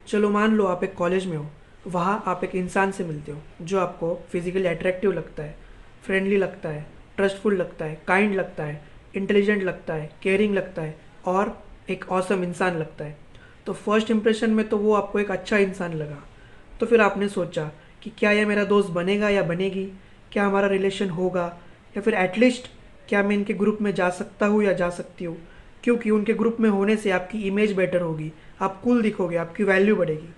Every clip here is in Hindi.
चलो मान लो आप एक कॉलेज में हो। वहाँ आप एक इंसान से मिलते हो जो आपको फिजिकली अट्रैक्टिव लगता है, फ्रेंडली लगता है, ट्रस्टफुल लगता है, काइंड लगता है, इंटेलिजेंट लगता है, केयरिंग लगता है और एक ऑसम इंसान लगता है। तो फर्स्ट इंप्रेशन में तो वो आपको एक अच्छा इंसान लगा। तो फिर आपने सोचा कि क्या यह मेरा दोस्त बनेगा या बनेगी, क्या हमारा रिलेशन होगा, या फिर एटलीस्ट क्या मैं इनके ग्रुप में जा सकता हूँ या जा सकती हूँ, क्योंकि उनके ग्रुप में होने से आपकी इमेज बेटर होगी, आप कूल दिखोगे, आपकी वैल्यू बढ़ेगी।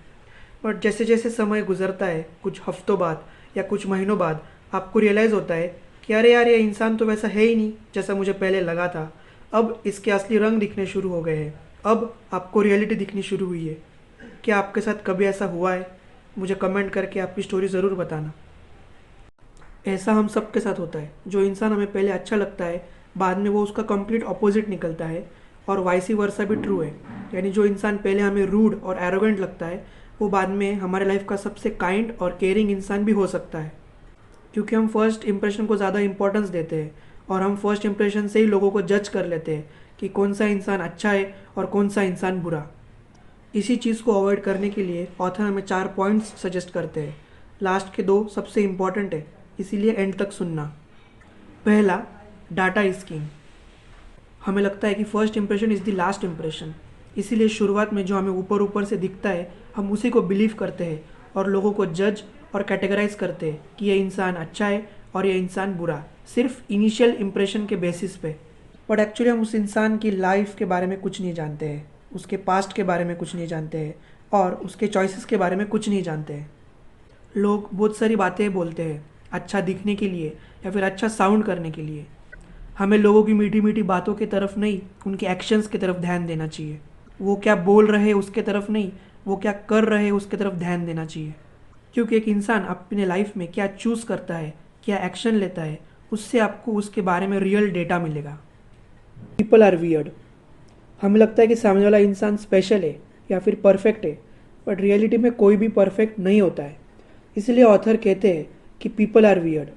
बट जैसे जैसे समय गुजरता है, कुछ हफ्तों बाद या कुछ महीनों बाद आपको रियलाइज़ होता है कि अरे यार, ये इंसान तो वैसा है ही नहीं जैसा मुझे पहले लगा था। अब इसके असली रंग दिखने शुरू हो गए हैं। अब आपको रियलिटी दिखनी शुरू हुई है। क्या आपके साथ कभी ऐसा हुआ है? मुझे कमेंट करके आपकी स्टोरी ज़रूर बताना। ऐसा हम सबके साथ होता है। जो इंसान हमें पहले अच्छा लगता है, बाद में वो उसका कंप्लीट अपोजिट निकलता है। और वाइसी वर्सा भी ट्रू है। यानी जो इंसान पहले हमें रूड और एरोगेंट लगता है, वो बाद में हमारे लाइफ का सबसे काइंड और केयरिंग इंसान भी हो सकता है। क्योंकि हम फर्स्ट इंप्रेशन को ज़्यादा इंपॉर्टेंस देते हैं और हम फर्स्ट इंप्रेशन से ही लोगों को जज कर लेते हैं कि कौन सा इंसान अच्छा है और कौन सा इंसान बुरा। इसी चीज़ को अवॉइड करने के लिए ऑथर हमें 4 पॉइंट्स सजेस्ट करते हैं। लास्ट के 2 सबसे इम्पॉर्टेंट है, इसीलिए एंड तक सुनना। पहला, डाटा इज किंग। हमें लगता है कि first impression is the last impression, इसीलिए शुरुआत में जो हमें ऊपर ऊपर से दिखता है हम उसी को बिलीव करते हैं और लोगों को जज और कैटेगराइज करते हैं कि ये इंसान अच्छा है और ये इंसान बुरा, सिर्फ इनिशियल इंप्रेशन के बेसिस पे। बट एक्चुअली हम उस इंसान की लाइफ के बारे में कुछ नहीं जानते हैं, उसके पास्ट के बारे में कुछ नहीं जानते हैं और उसके चॉइसेस के बारे में कुछ नहीं जानते हैं। लोग बहुत सारी बातें बोलते हैं अच्छा दिखने के लिए या फिर अच्छा साउंड करने के लिए। हमें लोगों की मीठी मीठी बातों की तरफ नहीं, उनके एक्शंस की तरफ ध्यान देना चाहिए। वो क्या बोल रहे हैं उसके तरफ नहीं, वो क्या कर रहे हैं उसके तरफ ध्यान देना चाहिए। क्योंकि एक इंसान अपने लाइफ में क्या चूज़ करता है, क्या एक्शन लेता है, उससे आपको उसके बारे में रियल डेटा मिलेगा। People are weird. हमें लगता है कि सामने वाला इंसान स्पेशल है या फिर परफेक्ट है, बट रियलिटी में कोई भी परफेक्ट नहीं होता है। इसलिए ऑथर कहते हैं कि पीपल आर वियर्ड।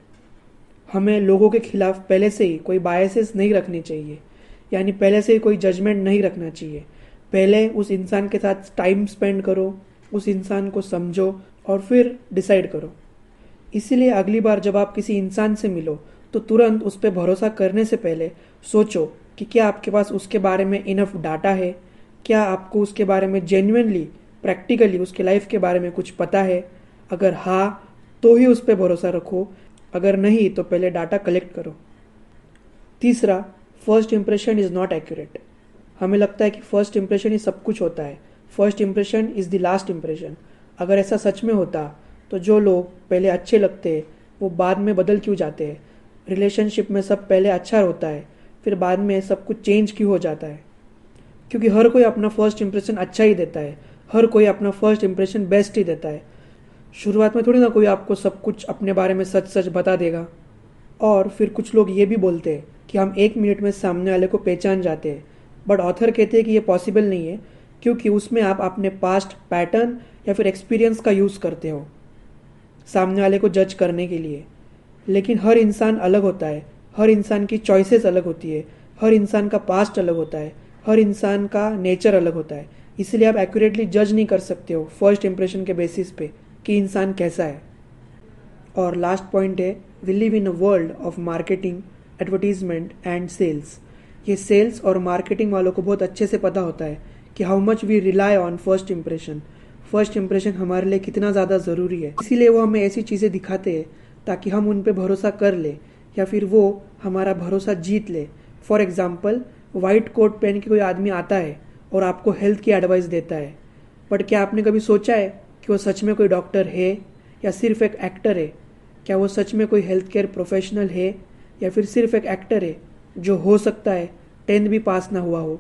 हमें लोगों के खिलाफ पहले से ही कोई बायसेस नहीं रखनी चाहिए, यानी पहले से ही कोई जजमेंट नहीं रखना चाहिए। पहले उस इंसान के साथ टाइम स्पेंड करो, उस इंसान को समझो और फिर डिसाइड करो। इसीलिए अगली बार जब आप किसी इंसान से मिलो तो तुरंत उस पर भरोसा करने से पहले सोचो कि क्या आपके पास उसके बारे में इनफ डाटा है, क्या आपको उसके बारे में जेन्युइनली प्रैक्टिकली उसके लाइफ के बारे में कुछ पता है। अगर हाँ, तो ही उस पर भरोसा रखो, अगर नहीं तो पहले डाटा कलेक्ट करो। तीसरा, first impression is not accurate. हमें लगता है कि फर्स्ट इंप्रेशन ही सब कुछ होता है, first impression is the last impression. अगर ऐसा सच में होता तो जो लोग पहले अच्छे लगते हैं वो बाद में बदल क्यों जाते हैं? रिलेशनशिप में सब पहले अच्छा होता है, फिर बाद में सब कुछ चेंज क्यों हो जाता है? क्योंकि हर कोई अपना फर्स्ट इंप्रेशन अच्छा ही देता है, हर कोई अपना फर्स्ट इंप्रेशन बेस्ट ही देता है। शुरुआत में थोड़ी ना कोई आपको सब कुछ अपने बारे में सच सच बता देगा। और फिर कुछ लोग ये भी बोलते हैं कि हम 1 मिनट में सामने वाले को पहचान जाते हैं, बट ऑथर कहते हैं कि ये पॉसिबल नहीं है, क्योंकि उसमें आप अपने पास्ट पैटर्न या फिर एक्सपीरियंस का यूज़ करते हो सामने वाले को जज करने के लिए। लेकिन हर इंसान अलग होता है, हर इंसान की चॉइसेस अलग होती है, हर इंसान का पास्ट अलग होता है, हर इंसान का नेचर अलग होता है। इसलिए आप एक्यूरेटली जज नहीं कर सकते हो फर्स्ट इंप्रेशन के बेसिस पे कि इंसान कैसा है। और लास्ट पॉइंट है, we live in a world of marketing, advertisement and sales. ये सेल्स और मार्केटिंग वालों को बहुत अच्छे से पता होता है कि how much we rely on first impression. First impression हमारे लिए कितना ज़्यादा ज़रूरी है, इसीलिए वो हमें ऐसी चीज़ें दिखाते हैं ताकि हम उन पर भरोसा कर ले या फिर वो हमारा भरोसा जीत ले। फॉर एग्ज़ाम्पल, वाइट कोट पहन के कोई आदमी आता है और आपको हेल्थ की एडवाइस देता है, बट क्या आपने कभी सोचा है कि वो सच में कोई डॉक्टर है या सिर्फ एक एक्टर है? क्या वो सच में कोई हेल्थ केयर प्रोफेशनल है या फिर सिर्फ एक एक्टर है जो हो सकता है 10th भी पास ना हुआ हो?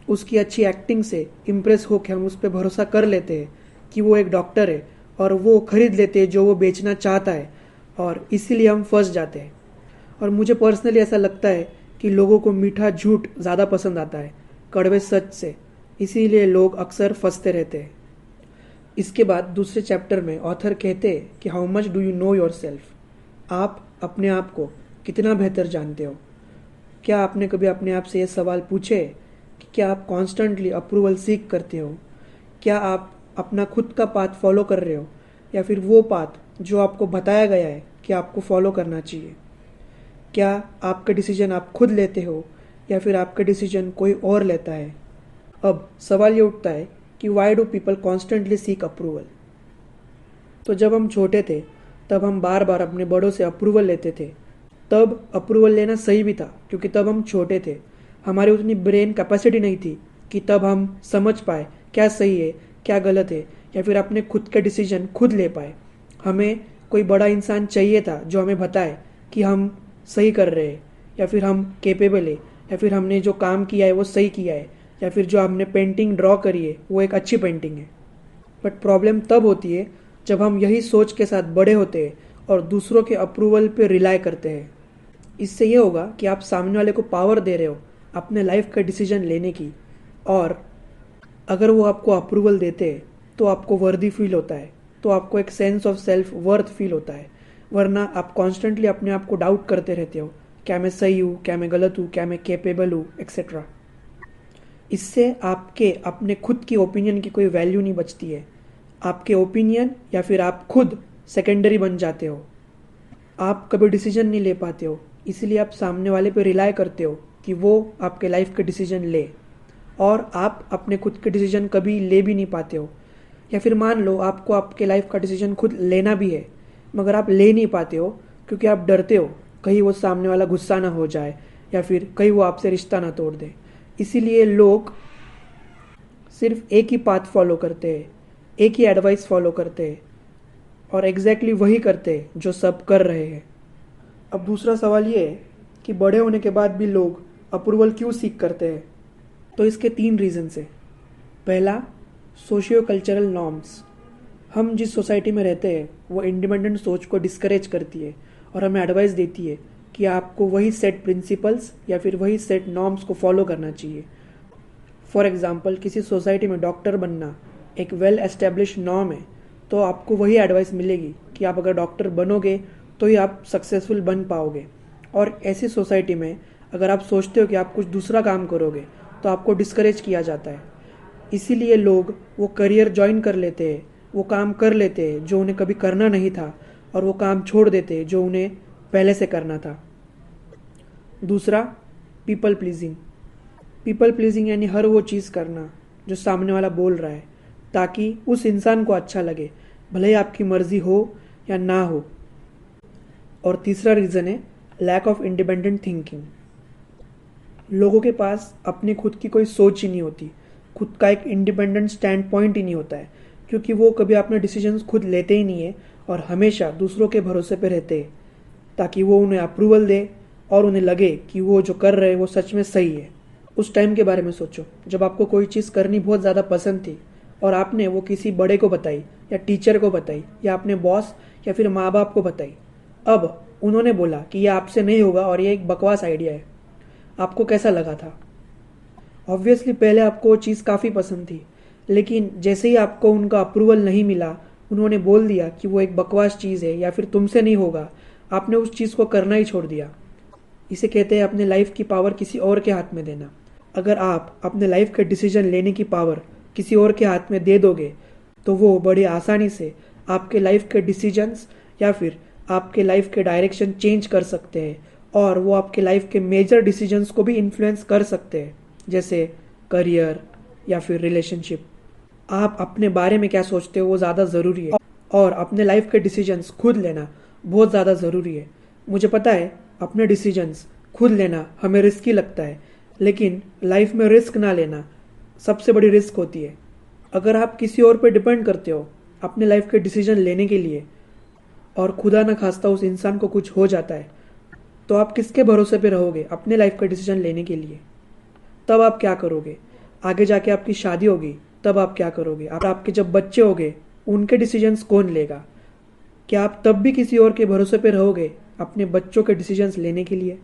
उसकी अच्छी एक्टिंग से इम्प्रेस होकर हम उस पर भरोसा कर लेते हैं कि वो एक डॉक्टर है और वो खरीद लेते हैं जो वो बेचना चाहता है, और इसीलिए हम फंस जाते हैं। और मुझे पर्सनली ऐसा लगता है कि लोगों को मीठा झूठ ज़्यादा पसंद आता है कड़वे सच से, इसीलिए लोग अक्सर फंसते रहते हैं। इसके बाद दूसरे चैप्टर में ऑथर कहते हैं कि how much do you know your self. आप अपने आप को कितना बेहतर जानते हो? क्या आपने कभी अपने आप से ये सवाल पूछे कि क्या आप कॉन्स्टेंटली अप्रूवल सीख करते हो? क्या आप अपना खुद का पाथ फॉलो कर रहे हो या फिर वो पाथ जो आपको बताया गया है कि आपको फॉलो करना चाहिए? क्या आपका डिसीजन आप खुद लेते हो या फिर आपका डिसीजन कोई और लेता है? अब सवाल ये उठता है कि why do people constantly seek approval? तो जब हम छोटे थे तब हम बार बार अपने बड़ों से अप्रूवल लेते थे। तब अप्रूवल लेना सही भी था क्योंकि तब हम छोटे थे, हमारी उतनी ब्रेन कैपेसिटी नहीं थी कि तब हम समझ पाए क्या सही है क्या गलत है या फिर अपने खुद के डिसीजन खुद ले पाए। हमें कोई बड़ा इंसान चाहिए था जो हमें बताए कि हम सही कर रहे हैं या फिर हम केपेबल है या फिर हमने जो काम किया है वो सही किया है या फिर जो हमने पेंटिंग ड्रॉ करी है वो एक अच्छी पेंटिंग है। बट प्रॉब्लम तब होती है जब हम यही सोच के साथ बड़े होते हैं और दूसरों के अप्रूवल पे रिलाई करते हैं। इससे ये होगा कि आप सामने वाले को पावर दे रहे हो अपने लाइफ का डिसीजन लेने की, और अगर वो आपको अप्रूवल देते हैं तो आपको वर्दी फील होता है, तो आपको एक sense of self worth feel होता है। वरना आप कॉन्स्टेंटली अपने आप को डाउट करते रहते हो, क्या मैं सही हूँ, क्या मैं गलत हूँ, क्या मैं कैपेबल हूँ, एक्सेट्रा। इससे आपके अपने खुद की ओपिनियन की कोई वैल्यू नहीं बचती है। आपके ओपिनियन या फिर आप खुद सेकेंडरी बन जाते हो। आप कभी डिसीजन नहीं ले पाते हो, इसलिए आप सामने वाले पे रिलाई करते हो कि वो आपके लाइफ के डिसीजन ले, और आप अपने खुद के डिसीजन कभी ले भी नहीं पाते हो। या फिर मान लो आपको आपके लाइफ का डिसीजन खुद लेना भी है मगर आप ले नहीं पाते हो क्योंकि आप डरते हो कहीं वो सामने वाला गुस्सा ना हो जाए या फिर कहीं वो आपसे रिश्ता ना तोड़ दे। इसीलिए लोग सिर्फ एक ही पाथ फॉलो करते हैं, एक ही एडवाइस फॉलो करते हैं और एग्जैक्टली वही करते हैं जो सब कर रहे हैं। अब दूसरा सवाल ये है कि बड़े होने के बाद भी लोग अप्रूवल क्यों सीख करते हैं? तो इसके 3 रीजंस है। पहला, सोशियो कल्चरल नॉर्म्स। हम जिस सोसाइटी में रहते हैं वो इंडिपेंडेंट सोच को डिस्करेज करती है और हमें एडवाइस देती है कि आपको वही सेट प्रिंसिपल्स या फिर वही सेट नॉर्म्स को फॉलो करना चाहिए। फॉर एग्जांपल, किसी सोसाइटी में डॉक्टर बनना एक वेल एस्टेब्लिश नॉर्म है, तो आपको वही एडवाइस मिलेगी कि आप अगर डॉक्टर बनोगे तो ही आप सक्सेसफुल बन पाओगे। और ऐसी सोसाइटी में अगर आप सोचते हो कि आप कुछ दूसरा काम करोगे तो आपको डिस्करेज किया जाता है। इसीलिए लोग वो करियर ज्वाइन कर लेते हैं, वो काम कर लेते हैं जो उन्हें कभी करना नहीं था, और वो काम छोड़ देते हैं जो उन्हें पहले से करना था। दूसरा, पीपल प्लीजिंग। पीपल प्लीजिंग यानी हर वो चीज़ करना जो सामने वाला बोल रहा है ताकि उस इंसान को अच्छा लगे, भले ही आपकी मर्जी हो या ना हो। और तीसरा रीज़न है लैक ऑफ इंडिपेंडेंट थिंकिंग। लोगों के पास अपनी खुद की कोई सोच ही नहीं होती, खुद का एक इंडिपेंडेंट स्टैंड पॉइंट ही नहीं होता है, क्योंकि वो कभी अपने डिसीजंस खुद लेते ही नहीं है और हमेशा दूसरों के भरोसे पे रहते हैं ताकि वो उन्हें अप्रूवल दे और उन्हें लगे कि वो जो कर रहे हैं वो सच में सही है। उस टाइम के बारे में सोचो जब आपको कोई चीज़ करनी बहुत ज़्यादा पसंद थी और आपने वो किसी बड़े को बताई या टीचर को बताई या अपने बॉस या फिर माँ बाप को बताई। अब उन्होंने बोला कि ये आपसे नहीं होगा और ये एक बकवास आइडिया है। आपको कैसा लगा था? ऑब्वियसली पहले आपको वो चीज़ काफ़ी पसंद थी, लेकिन जैसे ही आपको उनका अप्रूवल नहीं मिला, उन्होंने बोल दिया कि वो एक बकवास चीज़ है या फिर तुमसे नहीं होगा, आपने उस चीज़ को करना ही छोड़ दिया। इसे कहते हैं अपने लाइफ की पावर किसी और के हाथ में देना। अगर आप अपने लाइफ के डिसीजन लेने की पावर किसी और के हाथ में दे दोगे तो वो बड़ी आसानी से आपके लाइफ के डिसीजंस या फिर आपके लाइफ के डायरेक्शन चेंज कर सकते हैं, और वो आपके लाइफ के मेजर डिसीजंस को भी इन्फ्लुएंस कर सकते हैं, जैसे करियर या फिर रिलेशनशिप। आप अपने बारे में क्या सोचते हो वो ज़्यादा ज़रूरी है, और अपने लाइफ के डिसीजंस खुद लेना बहुत ज़्यादा ज़रूरी है। मुझे पता है अपने डिसीजंस खुद लेना हमें रिस्की लगता है, लेकिन लाइफ में रिस्क ना लेना सबसे बड़ी रिस्क होती है। अगर आप किसी और पे डिपेंड करते हो अपने लाइफ के डिसीजन लेने के लिए और खुदा न खास्ता उस इंसान को कुछ हो जाता है, तो आप किसके भरोसे पे रहोगे अपने लाइफ का डिसीजन लेने के लिए? तब आप क्या करोगे? आगे जाके आपकी शादी होगी तब आप क्या करोगे? आपके जब बच्चे होंगे उनके डिसीजंस कौन लेगा? क्या आप तब भी किसी और के भरोसे पे रहोगे अपने बच्चों के डिसीजंस लेने के लिए?